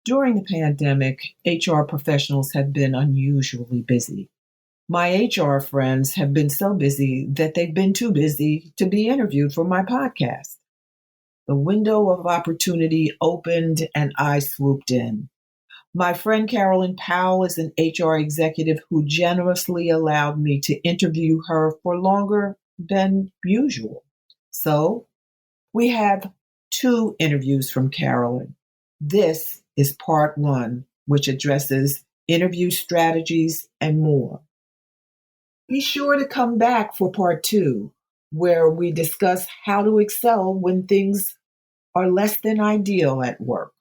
During the pandemic, HR professionals have been unusually busy. My HR friends have been so busy that they've been too busy to be interviewed for my podcast. The window of opportunity opened and I swooped in. My friend Carolyn Powell is an HR executive who generously allowed me to interview her for longer than usual. So we have 2 interviews from Carolyn. This is part 1, which addresses interview strategies and more. Be sure to come back for part 2, where we discuss how to excel when things are less than ideal at work.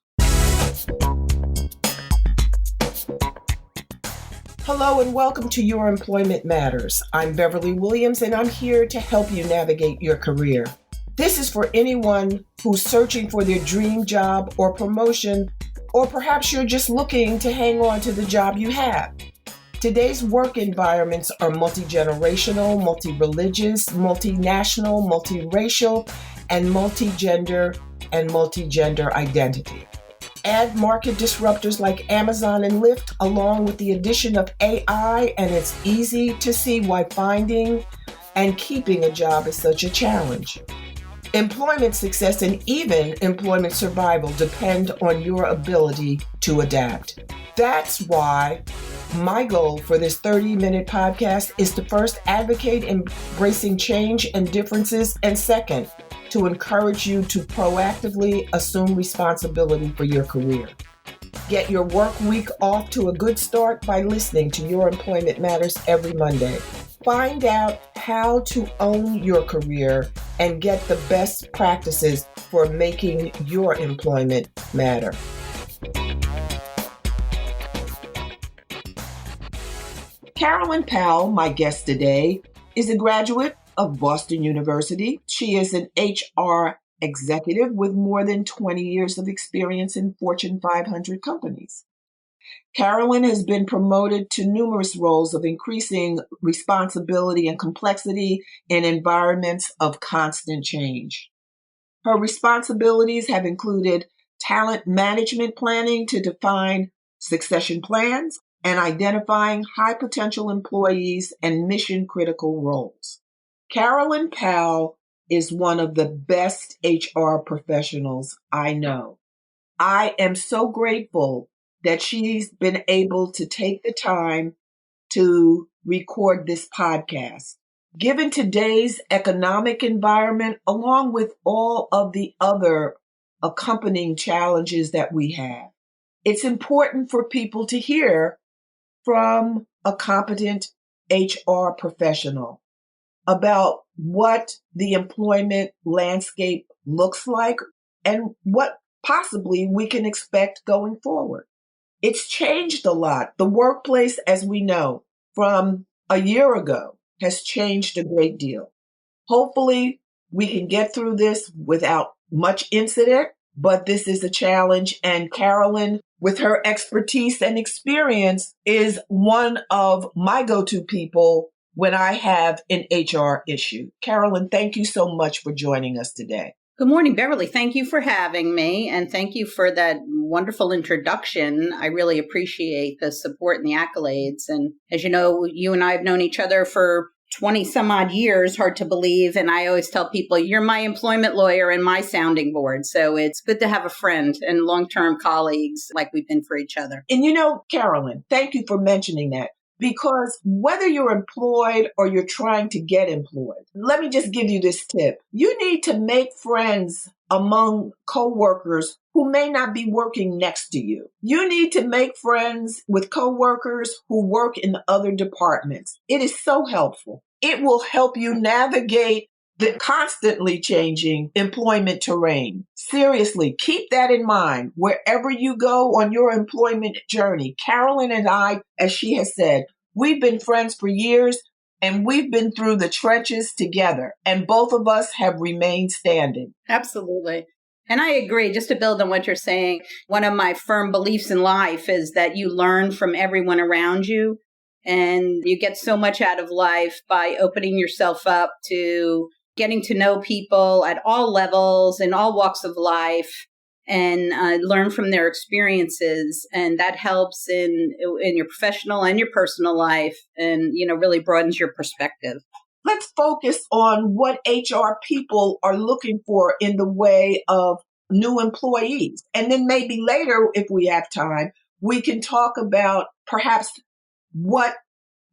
Hello and welcome to Your Employment Matters. I'm Beverly Williams and I'm here to help you navigate your career. This is for anyone who's searching for their dream job or promotion, or perhaps you're just looking to hang on to the job you have. Today's work environments are multi-generational, multi-religious, multinational, multiracial, and multi-gender identity. Add market disruptors like Amazon and Lyft, along with the addition of AI, and it's easy to see why finding and keeping a job is such a challenge. Employment success and even employment survival depend on your ability to adapt. That's why my goal for this 30-minute podcast is to first advocate embracing change and differences, and second, to encourage you to proactively assume responsibility for your career. Get your work week off to a good start by listening to Your Employment Matters every Monday. Find out how to own your career and get the best practices for making your employment matter. Carolyn Powell, my guest today, is a graduate of Boston University. She is an HR executive with more than 20 years of experience in Fortune 500 companies. Carolyn has been promoted to numerous roles of increasing responsibility and complexity in environments of constant change. Her responsibilities have included talent management planning to define succession plans and identifying high potential employees and mission critical roles. Carolyn Powell is one of the best HR professionals I know. I am so grateful that she's been able to take the time to record this podcast. Given today's economic environment, along with all of the other accompanying challenges that we have, it's important for people to hear from a competent HR professional about what the employment landscape looks like and what possibly we can expect going forward. It's changed a lot. The workplace, as we know, from a year ago has changed a great deal. Hopefully, we can get through this without much incident, but this is a challenge. And Carolyn, with her expertise and experience, is one of my go-to people when I have an HR issue. Carolyn, thank you so much for joining us today. Good morning, Beverly. Thank you for having me, and thank you for that wonderful introduction. I really appreciate the support and the accolades. And as you know, you and I have known each other for 20 some odd years, hard to believe. And I always tell people, you're my employment lawyer and my sounding board. So it's good to have a friend and long-term colleagues like we've been for each other. And you know, Carolyn, thank you for mentioning that. Because whether you're employed or you're trying to get employed, let me just give you this tip. You need to make friends among coworkers who may not be working next to you. You need to make friends with coworkers who work in other departments. It is so helpful. It will help you navigate the constantly changing employment terrain. Seriously, keep that in mind wherever you go on your employment journey. Carolyn and I, as she has said, we've been friends for years and we've been through the trenches together, and both of us have remained standing. Absolutely. And I agree, just to build on what you're saying, one of my firm beliefs in life is that you learn from everyone around you, and you get so much out of life by opening yourself up to getting to know people at all levels, in all walks of life, and learn from their experiences. And that helps in your professional and your personal life, and, really broadens your perspective. Let's focus on what HR people are looking for in the way of new employees. And then maybe later, if we have time, we can talk about perhaps what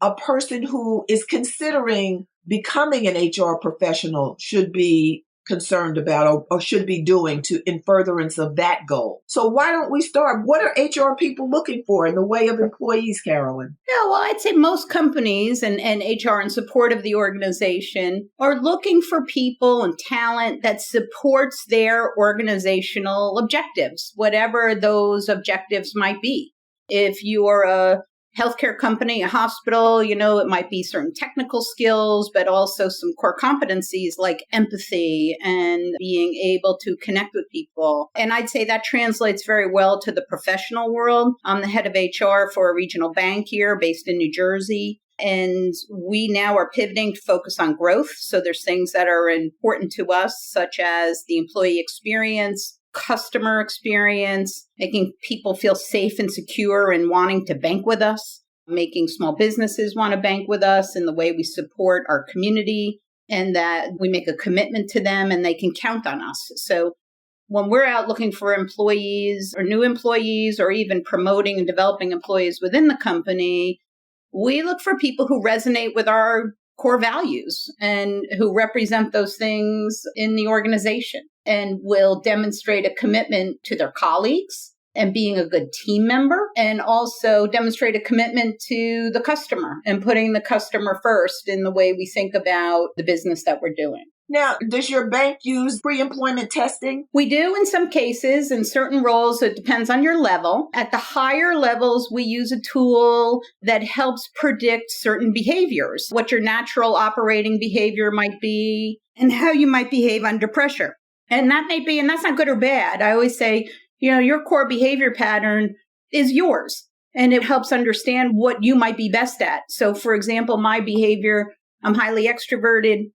a person who is considering becoming an HR professional should be concerned about or should be doing in furtherance of that goal. So why don't we start? What are HR people looking for in the way of employees, Carolyn? Yeah, well, I'd say most companies and HR in support of the organization are looking for people and talent that supports their organizational objectives, whatever those objectives might be. If you are a healthcare company, a hospital, it might be certain technical skills, but also some core competencies like empathy and being able to connect with people. And I'd say that translates very well to the professional world. I'm the head of HR for a regional bank here based in New Jersey. And we now are pivoting to focus on growth. So there's things that are important to us, such as the employee experience, customer experience, making people feel safe and secure and wanting to bank with us, making small businesses want to bank with us in the way we support our community, and that we make a commitment to them and they can count on us. So when we're out looking for employees or new employees, or even promoting and developing employees within the company, we look for people who resonate with our core values and who represent those things in the organization and will demonstrate a commitment to their colleagues and being a good team member, and also demonstrate a commitment to the customer and putting the customer first in the way we think about the business that we're doing. Now, does your bank use pre-employment testing? We do in some cases. In certain roles, it depends on your level. At the higher levels, we use a tool that helps predict certain behaviors, what your natural operating behavior might be, and how you might behave under pressure. And that may be, and that's not good or bad. I always say, your core behavior pattern is yours, and it helps understand what you might be best at. So, for example, my behavior, I'm highly extroverted.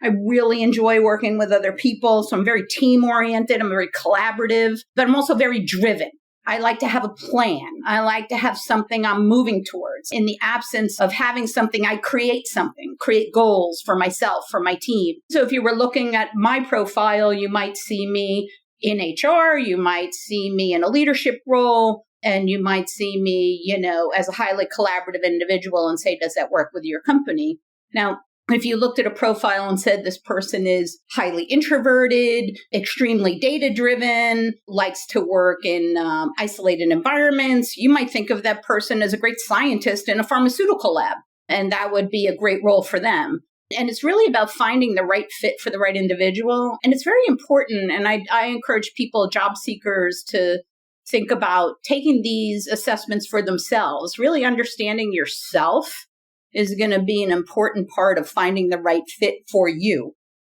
I really enjoy working with other people. So I'm very team oriented. I'm very collaborative, but I'm also very driven. I like to have a plan. I like to have something I'm moving towards. In the absence of having something, I create something, create goals for myself, for my team. So if you were looking at my profile, you might see me in HR, you might see me in a leadership role, and you might see me, as a highly collaborative individual and say, does that work with your company? Now, if you looked at a profile and said this person is highly introverted, extremely data-driven, likes to work in isolated environments, you might think of that person as a great scientist in a pharmaceutical lab, and that would be a great role for them. And it's really about finding the right fit for the right individual. And it's very important, and I encourage people, job seekers, to think about taking these assessments for themselves. Really understanding yourself is going to be an important part of finding the right fit for you.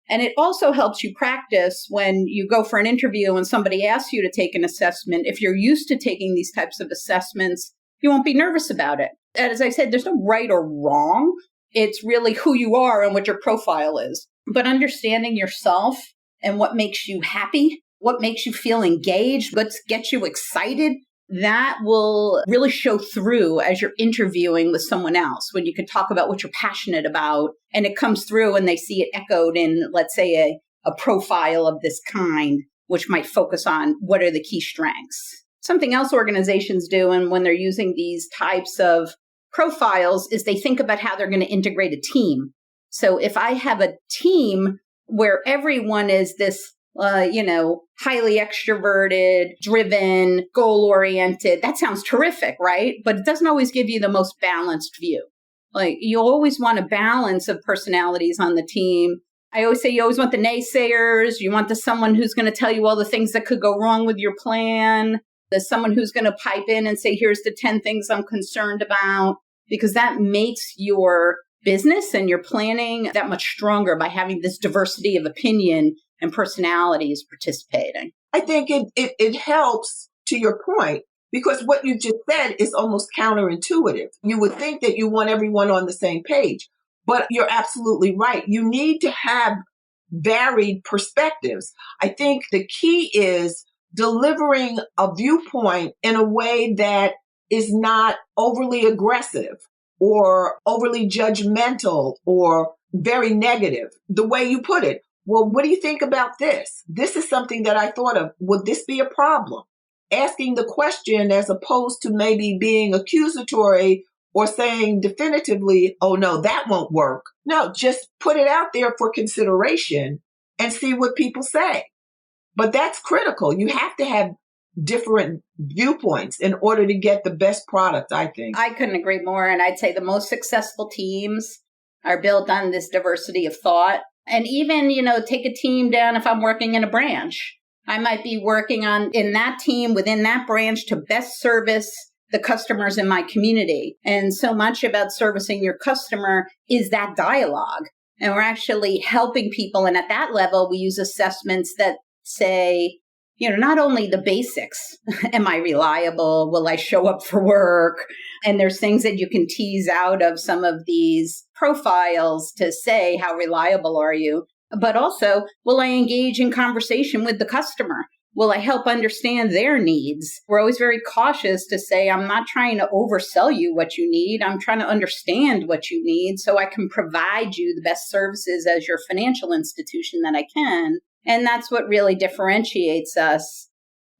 And it also helps you practice when you go for an interview and somebody asks you to take an assessment. If you're used to taking these types of assessments, you won't be nervous about it. And as I said, there's no right or wrong. It's really who you are and what your profile is. But understanding yourself and what makes you happy, what makes you feel engaged, what gets you excited, that will really show through as you're interviewing with someone else, when you can talk about what you're passionate about and it comes through and they see it echoed in, let's say, a profile of this kind, which might focus on what are the key strengths. Something else organizations do, and when they're using these types of profiles, is they think about how they're going to integrate a team. So if I have a team where everyone is this highly extroverted, driven, goal-oriented, that sounds terrific, right? But it doesn't always give you the most balanced view. Like, you always want a balance of personalities on the team. I always say you always want the naysayers. You want someone who's going to tell you all the things that could go wrong with your plan. There's someone who's going to pipe in and say, here's the 10 things I'm concerned about, because that makes your business and your planning that much stronger by having this diversity of opinion and personalities participating. I think it helps, to your point, because what you just said is almost counterintuitive. You would think that you want everyone on the same page, but you're absolutely right. You need to have varied perspectives. I think the key is delivering a viewpoint in a way that is not overly aggressive or overly judgmental or very negative. The way you put it, well, what do you think about this? This is something that I thought of. Would this be a problem? Asking the question as opposed to maybe being accusatory or saying definitively, oh no, that won't work. No, just put it out there for consideration and see what people say. But that's critical. You have to have different viewpoints in order to get the best product, I think. I couldn't agree more. And I'd say the most successful teams are built on this diversity of thought. And even, take a team down if I'm working in a branch. I might be working on in that team within that branch to best service the customers in my community. And so much about servicing your customer is that dialogue. And we're actually helping people. And at that level, we use assessments that say, not only the basics, am I reliable? Will I show up for work? And there's things that you can tease out of some of these profiles to say, how reliable are you? But also, will I engage in conversation with the customer? Will I help understand their needs? We're always very cautious to say, I'm not trying to oversell you what you need. I'm trying to understand what you need so I can provide you the best services as your financial institution that I can. And that's what really differentiates us,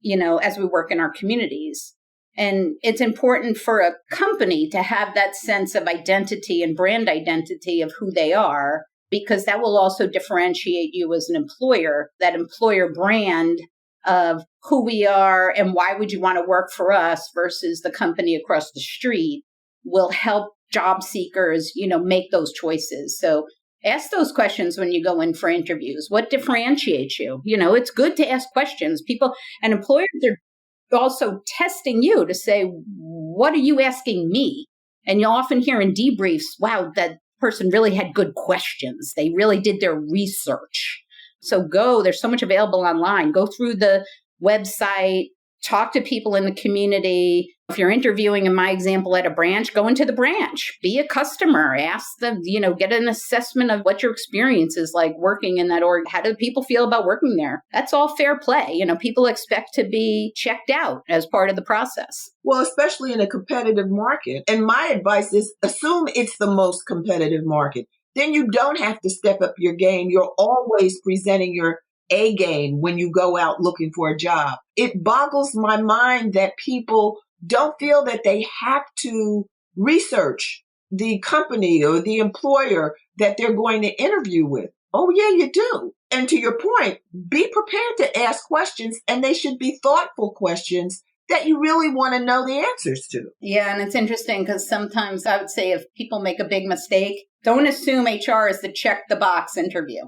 as we work in our communities. And it's important for a company to have that sense of identity and brand identity of who they are, because that will also differentiate you as an employer, that employer brand of who we are and why would you want to work for us versus the company across the street will help job seekers, make those choices. So ask those questions when you go in for interviews. What differentiates you? It's good to ask questions. People and employers are also testing you to say, what are you asking me? And you'll often hear in debriefs, wow, that person really had good questions. They really did their research. So there's so much available online. Go through the website, talk to people in the community. If you're interviewing, in my example, at a branch, go into the branch, be a customer, ask them, get an assessment of what your experience is like working in that org. How do people feel about working there? That's all fair play. People expect to be checked out as part of the process. Well, especially in a competitive market. And my advice is assume it's the most competitive market. Then you don't have to step up your game. You're always presenting your A game when you go out looking for a job. It boggles my mind that people don't feel that they have to research the company or the employer that they're going to interview with. Oh, yeah, you do. And to your point, be prepared to ask questions, and they should be thoughtful questions that you really want to know the answers to. Yeah, and it's interesting because sometimes I would say if people make a big mistake, don't assume HR is the check the box interview.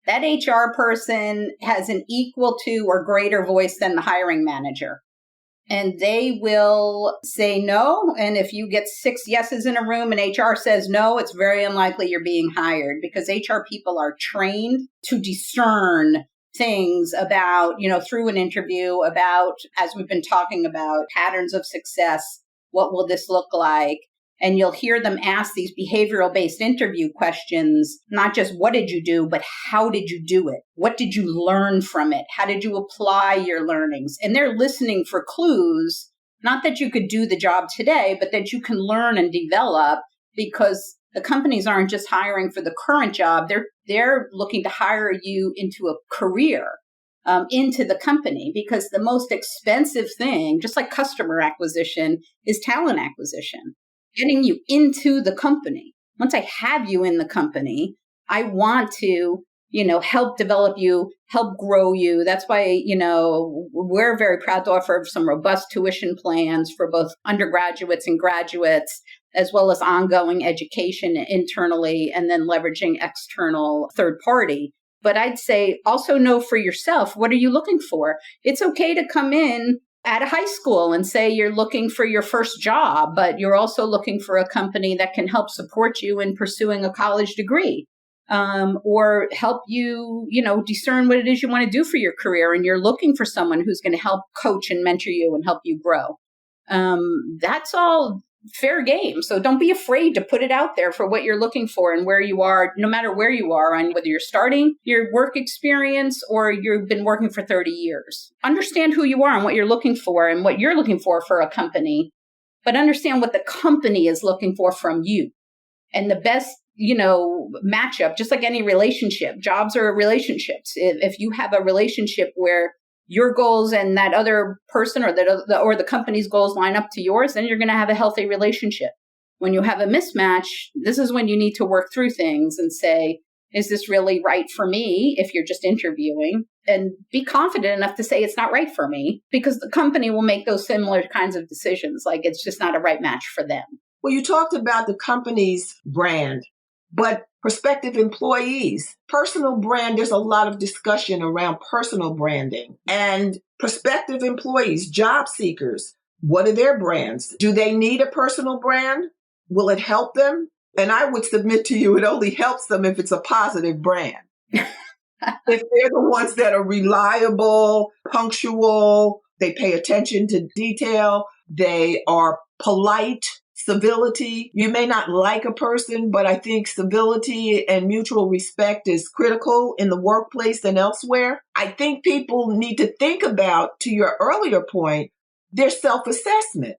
That HR person has an equal to or greater voice than the hiring manager. And they will say no. And if you get 6 yeses in a room and HR says no, it's very unlikely you're being hired, because HR people are trained to discern things about, through an interview about, as we've been talking about, patterns of success. What will this look like? And you'll hear them ask these behavioral-based interview questions, not just what did you do, but how did you do it? What did you learn from it? How did you apply your learnings? And they're listening for clues, not that you could do the job today, but that you can learn and develop, because the companies aren't just hiring for the current job. They're looking to hire you into a career, into the company, because the most expensive thing, just like customer acquisition, is talent acquisition. Getting you into the company. Once I have you in the company, I want to, help develop you, help grow you. That's why, we're very proud to offer some robust tuition plans for both undergraduates and graduates, as well as ongoing education internally, and then leveraging external third party. But I'd say also know for yourself, what are you looking for? It's okay to come in at a high school and say you're looking for your first job, but you're also looking for a company that can help support you in pursuing a college degree, or help you, discern what it is you want to do for your career. And you're looking for someone who's going to help coach and mentor you and help you grow. That's all fair game. So don't be afraid to put it out there for what you're looking for and where you are, no matter where you are, and whether you're starting your work experience or you've been working for 30 years. Understand who you are and what you're looking for and what you're looking for a company, but understand what the company is looking for from you. And the best, matchup, just like any relationship, jobs are relationships. If you have a relationship where your goals and that other person or the company's goals line up to yours, then you're going to have a healthy relationship. When you have a mismatch, this is when you need to work through things and say, is this really right for me? If you're just interviewing, and be confident enough to say it's not right for me, because the company will make those similar kinds of decisions. Like it's just not a right match for them. Well, you talked about the company's brand, but prospective employees, personal brand, there's a lot of discussion around personal branding. And prospective employees, job seekers, what are their brands? Do they need a personal brand? Will it help them? And I would submit to you, it only helps them if it's a positive brand. If they're the ones that are reliable, punctual, they pay attention to detail, they are polite, civility. You may not like a person, but I think civility and mutual respect is critical in the workplace and elsewhere. I think people need to think about, to your earlier point, their self-assessment.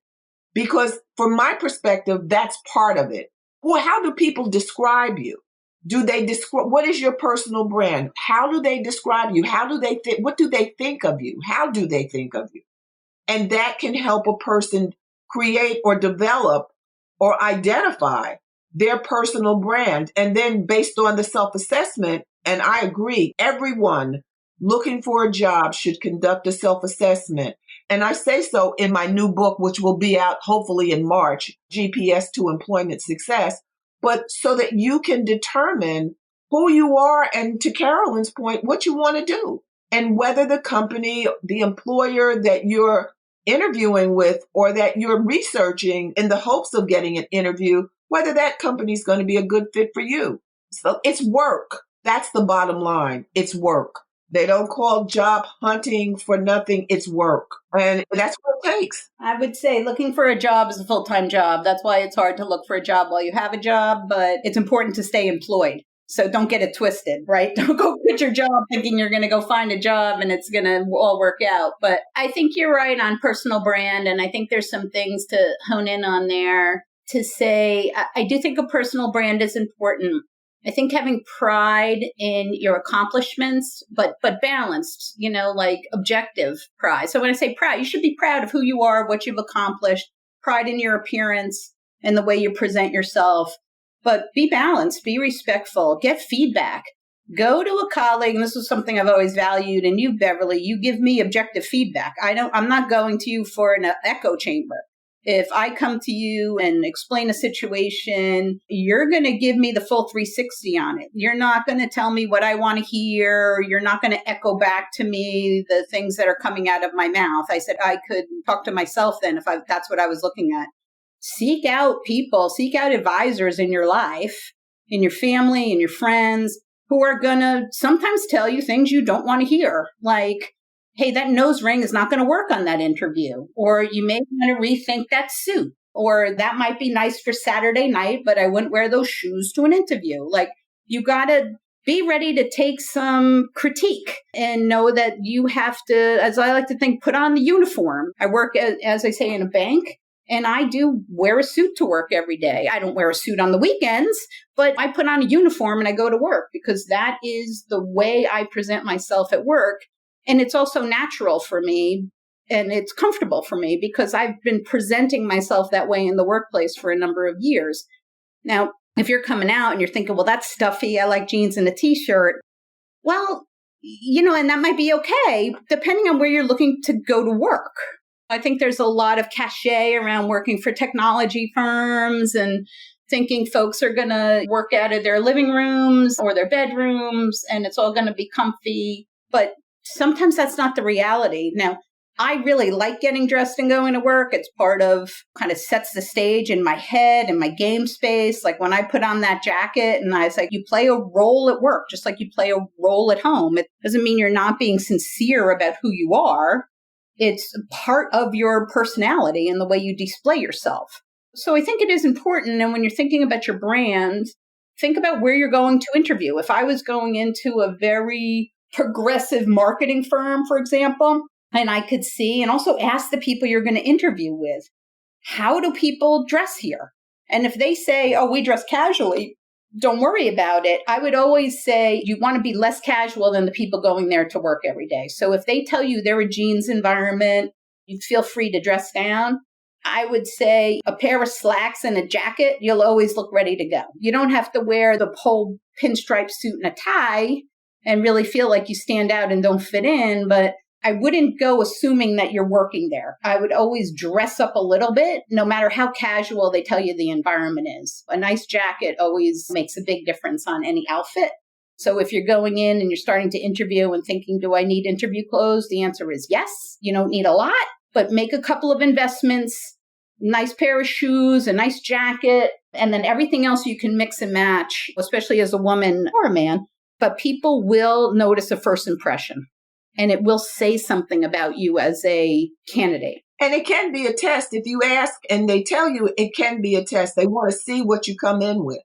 Because from my perspective, that's part of it. Well, how do people describe you? Do they describe, what is your personal brand? How do they describe you? How do they think, what do they think of you? How do they think of you? And that can help a person create or develop or identify their personal brand. And then based on the self-assessment, and I agree, everyone looking for a job should conduct a self-assessment. And I say so in my new book, which will be out hopefully in March, GPS to Employment Success, but so that you can determine who you are and, to Carolyn's point, what you want to do and whether the company, the employer that you're interviewing with or that you're researching in the hopes of getting an interview, whether that company is going to be a good fit for you. So it's work. That's the bottom line. It's work. They don't call job hunting for nothing. It's work. And that's what it takes. I would say looking for a job is a full-time job. That's why it's hard to look for a job while you have a job, but it's important to stay employed. So don't get it twisted, right? Don't go quit your job thinking you're going to go find a job and it's going to all work out. But I think you're right on personal brand. And I think there's some things to hone in on there to say, I do think a personal brand is important. I think having pride in your accomplishments, but balanced, like objective pride. So when I say proud, you should be proud of who you are, what you've accomplished, pride in your appearance and the way you present yourself. But be balanced, be respectful, get feedback. Go to a colleague, and this is something I've always valued, and you, Beverly, you give me objective feedback. I'm not going to you for an echo chamber. If I come to you and explain a situation, you're going to give me the full 360 on it. You're not going to tell me what I want to hear. You're not going to echo back to me the things that are coming out of my mouth. I said I could talk to myself then if that's what I was looking at. Seek out people, seek out advisors in your life, in your family, in your friends, who are going to sometimes tell you things you don't want to hear. Like, hey, that nose ring is not going to work on that interview. Or you may want to rethink that suit. Or that might be nice for Saturday night, but I wouldn't wear those shoes to an interview. Like, you got to be ready to take some critique and know that you have to, as I like to think, put on the uniform. I work, as I say, in a bank. And I do wear a suit to work every day. I don't wear a suit on the weekends, but I put on a uniform and I go to work because that is the way I present myself at work. And it's also natural for me and it's comfortable for me because I've been presenting myself that way in the workplace for a number of years. Now, if you're coming out and you're thinking, well, that's stuffy, I like jeans and a t-shirt. Well, and that might be okay, depending on where you're looking to go to work. I think there's a lot of cachet around working for technology firms and thinking folks are going to work out of their living rooms or their bedrooms and it's all going to be comfy. But sometimes that's not the reality. Now, I really like getting dressed and going to work. It's part of kind of sets the stage in my head and my game space. Like when I put on that jacket and I was like, you play a role at work, just like you play a role at home. It doesn't mean you're not being sincere about who you are. It's part of your personality and the way you display yourself. So I think it is important. And when you're thinking about your brand, think about where you're going to interview. If I was going into a very progressive marketing firm, for example, and I could see and also ask the people you're going to interview with, how do people dress here? And if they say, oh, we dress casually, don't worry about it. I would always say you want to be less casual than the people going there to work every day. So if they tell you they're a jeans environment, you feel free to dress down. I would say a pair of slacks and a jacket, you'll always look ready to go. You don't have to wear the whole pinstripe suit and a tie and really feel like you stand out and don't fit in, but I wouldn't go assuming that you're working there. I would always dress up a little bit, no matter how casual they tell you the environment is. A nice jacket always makes a big difference on any outfit. So if you're going in and you're starting to interview and thinking, do I need interview clothes? The answer is yes. You don't need a lot, but make a couple of investments, nice pair of shoes, a nice jacket, and then everything else you can mix and match, especially as a woman or a man. But people will notice a first impression. And it will say something about you as a candidate. And it can be a test. If you ask and they tell you, it can be a test. They want to see what you come in with.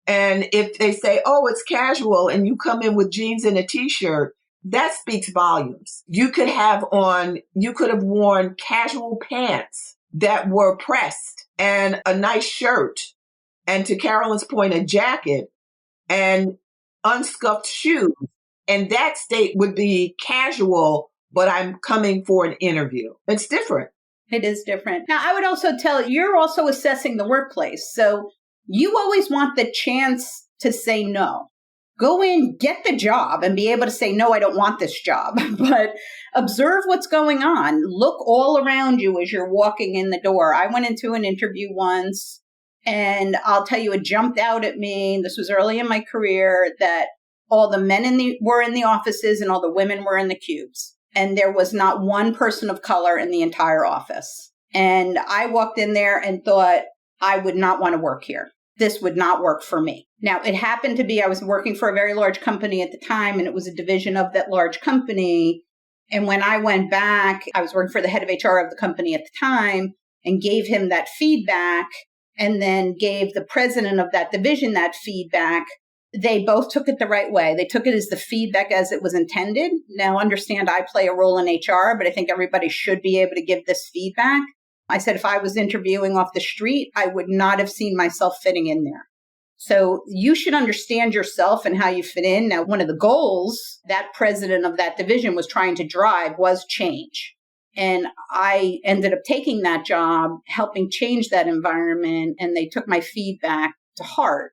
And if they say, oh, it's casual, and you come in with jeans and a t-shirt, that speaks volumes. You could have worn casual pants that were pressed and a nice shirt. And to Carolyn's point, a jacket and unscuffed shoes. And that state would be casual, but I'm coming for an interview. It's different. It is different. Now, I would also tell you're also assessing the workplace. So you always want the chance to say no. Go in, get the job, and be able to say, no, I don't want this job. But observe what's going on. Look all around you as you're walking in the door. I went into an interview once, and I'll tell you, it jumped out at me. This was early in my career that all the men were in the offices and all the women were in the cubes. And there was not one person of color in the entire office. And I walked in there and thought, I would not want to work here. This would not work for me. Now, it happened to be I was working for a very large company at the time, and it was a division of that large company. And when I went back, I was working for the head of HR of the company at the time and gave him that feedback and then gave the president of that division that feedback. They both took it the right way. They took it as the feedback as it was intended. Now, understand I play a role in HR, but I think everybody should be able to give this feedback. I said, if I was interviewing off the street, I would not have seen myself fitting in there. So you should understand yourself and how you fit in. Now, one of the goals that president of that division was trying to drive was change. And I ended up taking that job, helping change that environment, and they took my feedback to heart.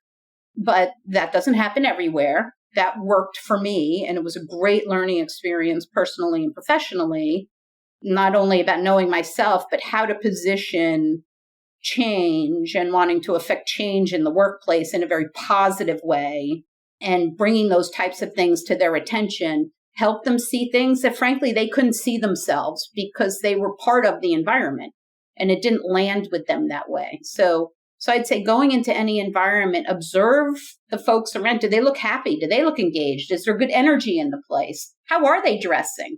But that doesn't happen everywhere. That worked for me, and it was a great learning experience personally and professionally, not only about knowing myself, but how to position change and wanting to affect change in the workplace in a very positive way, and bringing those types of things to their attention, help them see things that frankly they couldn't see themselves because they were part of the environment and it didn't land with them that way. So I'd say going into any environment, observe the folks around. Do they look happy? Do they look engaged? Is there good energy in the place? How are they dressing?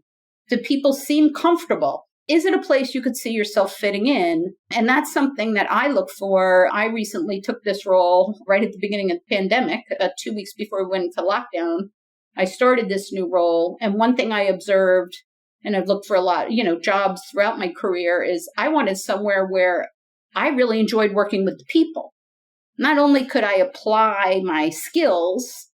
Do people seem comfortable? Is it a place you could see yourself fitting in? And that's something that I look for. I recently took this role right at the beginning of the pandemic, 2 weeks before we went into lockdown. I started this new role. And one thing I observed, and I've looked for a lot, jobs throughout my career, is I wanted somewhere where I really enjoyed working with the people. Not only could I apply my skills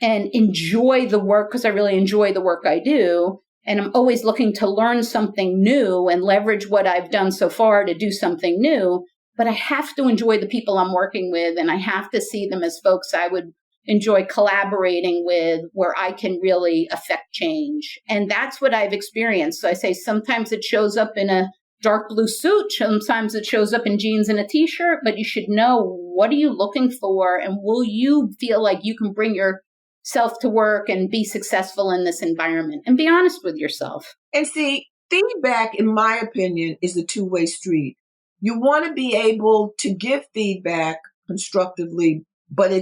and enjoy the work, because I really enjoy the work I do, and I'm always looking to learn something new and leverage what I've done so far to do something new, but I have to enjoy the people I'm working with, and I have to see them as folks I would enjoy collaborating with, where I can really affect change. And that's what I've experienced. So I say sometimes it shows up in a dark blue suit, sometimes it shows up in jeans and a t-shirt, but you should know, what are you looking for, and will you feel like you can bring yourself to work and be successful in this environment, and be honest with yourself. And see, feedback, in my opinion, is a two-way street. You want to be able to give feedback constructively, but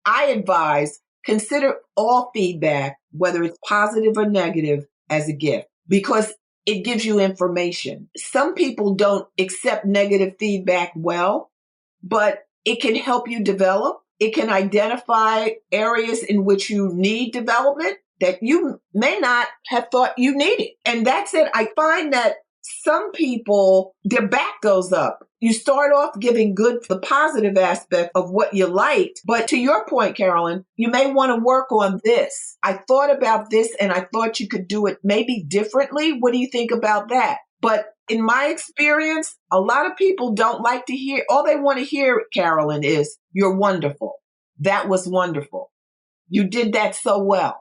I advise, consider all feedback, whether it's positive or negative, as a gift. Because it gives you information. Some people don't accept negative feedback well, but it can help you develop. It can identify areas in which you need development that you may not have thought you needed. And that's it. I find that some people, their back goes up. You start off giving good, the positive aspect of what you liked. But to your point, Carolyn, you may want to work on this. I thought about this and I thought you could do it maybe differently. What do you think about that? But in my experience, a lot of people don't like to hear, all they want to hear, Carolyn, is you're wonderful. That was wonderful. You did that so well.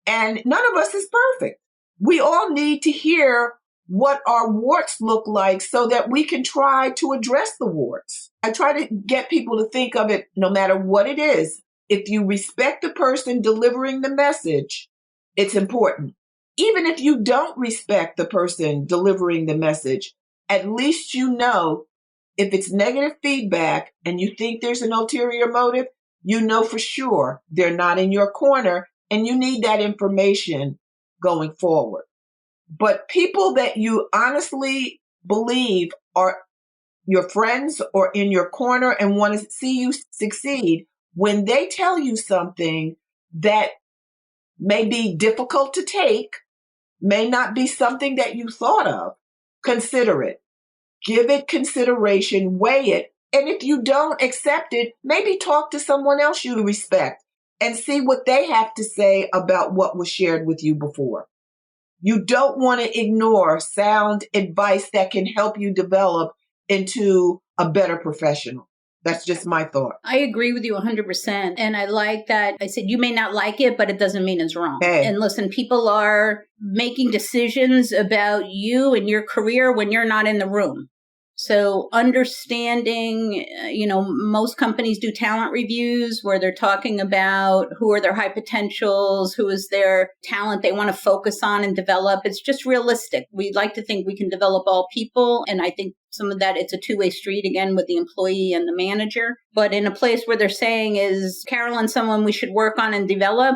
And none of us is perfect. We all need to hear what our warts look like so that we can try to address the warts. I try to get people to think of it no matter what it is. If you respect the person delivering the message, it's important. Even if you don't respect the person delivering the message, at least you know if it's negative feedback and you think there's an ulterior motive, you know for sure they're not in your corner and you need that information going forward. But people that you honestly believe are your friends or in your corner and want to see you succeed, when they tell you something that may be difficult to take, may not be something that you thought of, consider it. Give it consideration, weigh it. And if you don't accept it, maybe talk to someone else you respect and see what they have to say about what was shared with you before. You don't want to ignore sound advice that can help you develop into a better professional. That's just my thought. I agree with you 100%. And I like that I said, you may not like it, but it doesn't mean it's wrong. Hey. And listen, people are making decisions about you and your career when you're not in the room. So understanding, most companies do talent reviews where they're talking about who are their high potentials, who is their talent they want to focus on and develop. It's just realistic. We'd like to think we can develop all people. And I think some of that, it's a two-way street again with the employee and the manager. But in a place where they're saying, is Carolyn someone we should work on and develop?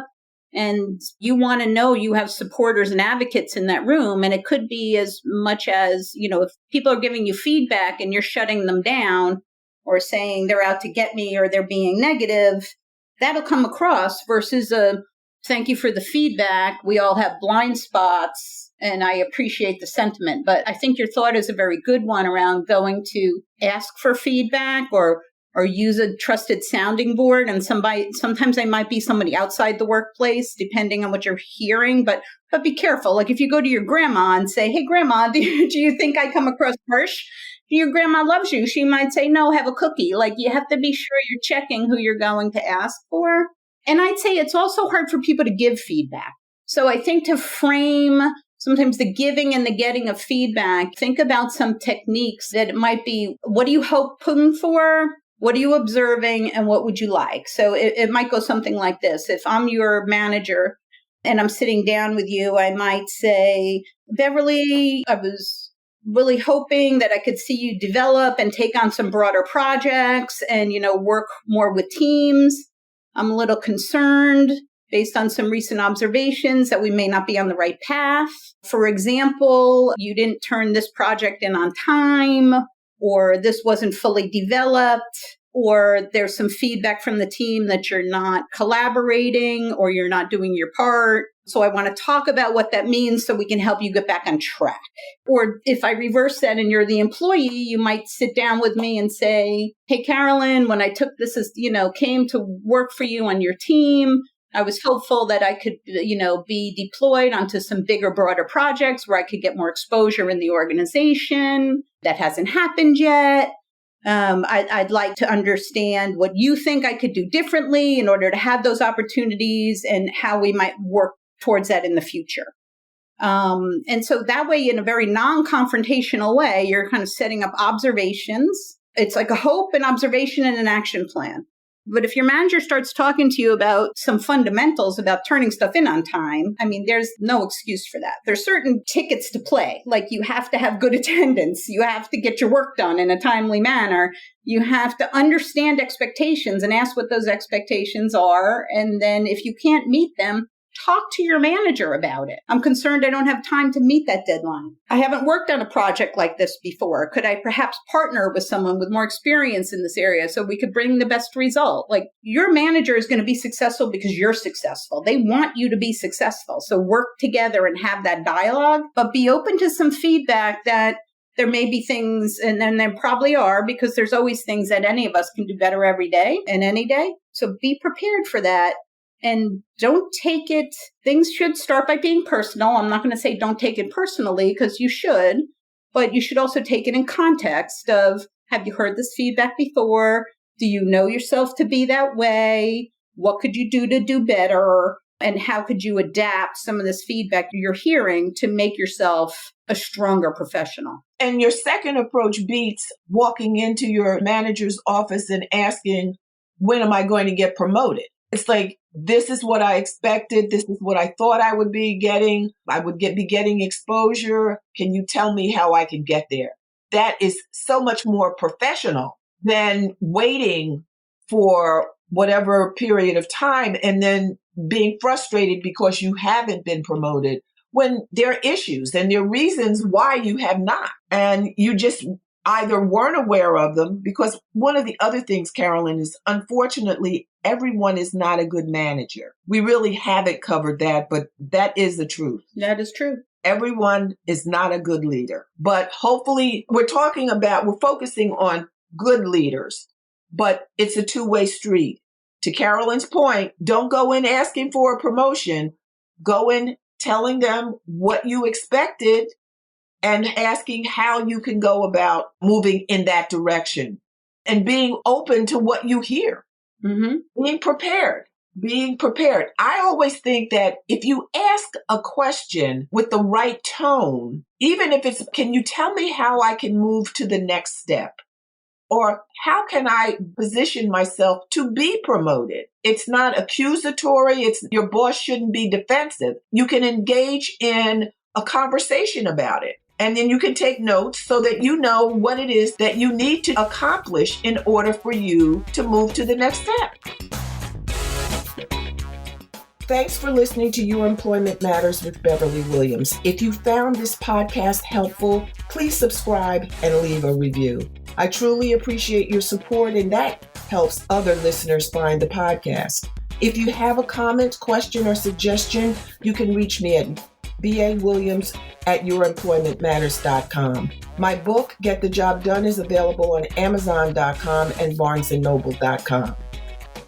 And you want to know you have supporters and advocates in that room. And it could be as much as, if people are giving you feedback and you're shutting them down or saying they're out to get me or they're being negative, that'll come across versus a thank you for the feedback. We all have blind spots and I appreciate the sentiment. But I think your thought is a very good one around going to ask for feedback or use a trusted sounding board. And sometimes they might be somebody outside the workplace, depending on what you're hearing. But be careful. Like if you go to your grandma and say, hey, grandma, do you think I come across harsh? Your grandma loves you. She might say, no, have a cookie. Like you have to be sure you're checking who you're going to ask for. And I'd say it's also hard for people to give feedback. So I think to frame sometimes the giving and the getting of feedback, think about some techniques that it might be, what are you hoping for? What are you observing and what would you like? So it might go something like this. If I'm your manager and I'm sitting down with you, I might say, Beverly, I was really hoping that I could see you develop and take on some broader projects and, work more with teams. I'm a little concerned based on some recent observations that we may not be on the right path. For example, you didn't turn this project in on time, or this wasn't fully developed, or there's some feedback from the team that you're not collaborating or you're not doing your part. So I want to talk about what that means so we can help you get back on track. Or if I reverse that and you're the employee, you might sit down with me and say, hey, Carolyn, when I took this, came to work for you on your team, I was hopeful that I could, be deployed onto some bigger, broader projects where I could get more exposure in the organization. That hasn't happened yet. I'd like to understand what you think I could do differently in order to have those opportunities and how we might work towards that in the future. And so that way, in a very non-confrontational way, you're kind of setting up observations. It's like a hope, an observation, and an action plan. But if your manager starts talking to you about some fundamentals about turning stuff in on time, there's no excuse for that. There's certain tickets to play. Like you have to have good attendance. You have to get your work done in a timely manner. You have to understand expectations and ask what those expectations are. And then if you can't meet them, talk to your manager about it. I'm concerned I don't have time to meet that deadline. I haven't worked on a project like this before. Could I perhaps partner with someone with more experience in this area so we could bring the best result? Like, your manager is going to be successful because you're successful. They want you to be successful. So work together and have that dialogue, but be open to some feedback that there may be things, and then there probably are, because there's always things that any of us can do better every day and any day. So be prepared for that. And don't take it, things should start by being personal. I'm not going to say don't take it personally, because you should, but you should also take it in context of, have you heard this feedback before? Do you know yourself to be that way? What could you do to do better? And how could you adapt some of this feedback you're hearing to make yourself a stronger professional? And your second approach beats walking into your manager's office and asking, when am I going to get promoted? It's like, this is what I expected. This is what I thought I would be getting. I would be getting exposure. Can you tell me how I can get there? That is so much more professional than waiting for whatever period of time and then being frustrated because you haven't been promoted, when there are issues and there are reasons why you have not. And you just either weren't aware of them, because one of the other things, Carolyn, is unfortunately, everyone is not a good manager. We really haven't covered that, but that is the truth. That is true. Everyone is not a good leader. But hopefully, we're focusing on good leaders, but it's a two-way street. To Carolyn's point, don't go in asking for a promotion. Go in telling them what you expected and asking how you can go about moving in that direction, and being open to what you hear. Mm-hmm. Being prepared. I always think that if you ask a question with the right tone, even if it's, can you tell me how I can move to the next step? Or how can I position myself to be promoted? It's not accusatory. Your boss shouldn't be defensive. You can engage in a conversation about it. And then you can take notes so that you know what it is that you need to accomplish in order for you to move to the next step. Thanks for listening to Your Employment Matters with Beverly Williams. If you found this podcast helpful, please subscribe and leave a review. I truly appreciate your support, and that helps other listeners find the podcast. If you have a comment, question, or suggestion, you can reach me at baWilliams@youremploymentmatters.com. My book, Get the Job Done, is available on Amazon.com and BarnesandNoble.com.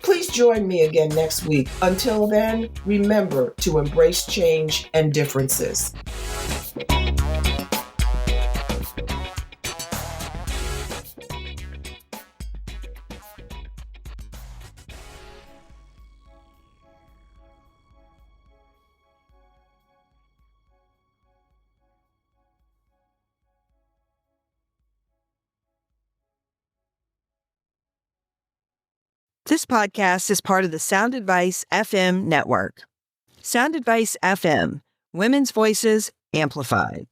Please join me again next week. Until then, remember to embrace change and differences. This podcast is part of the Sound Advice FM network. Sound Advice FM, women's voices amplified.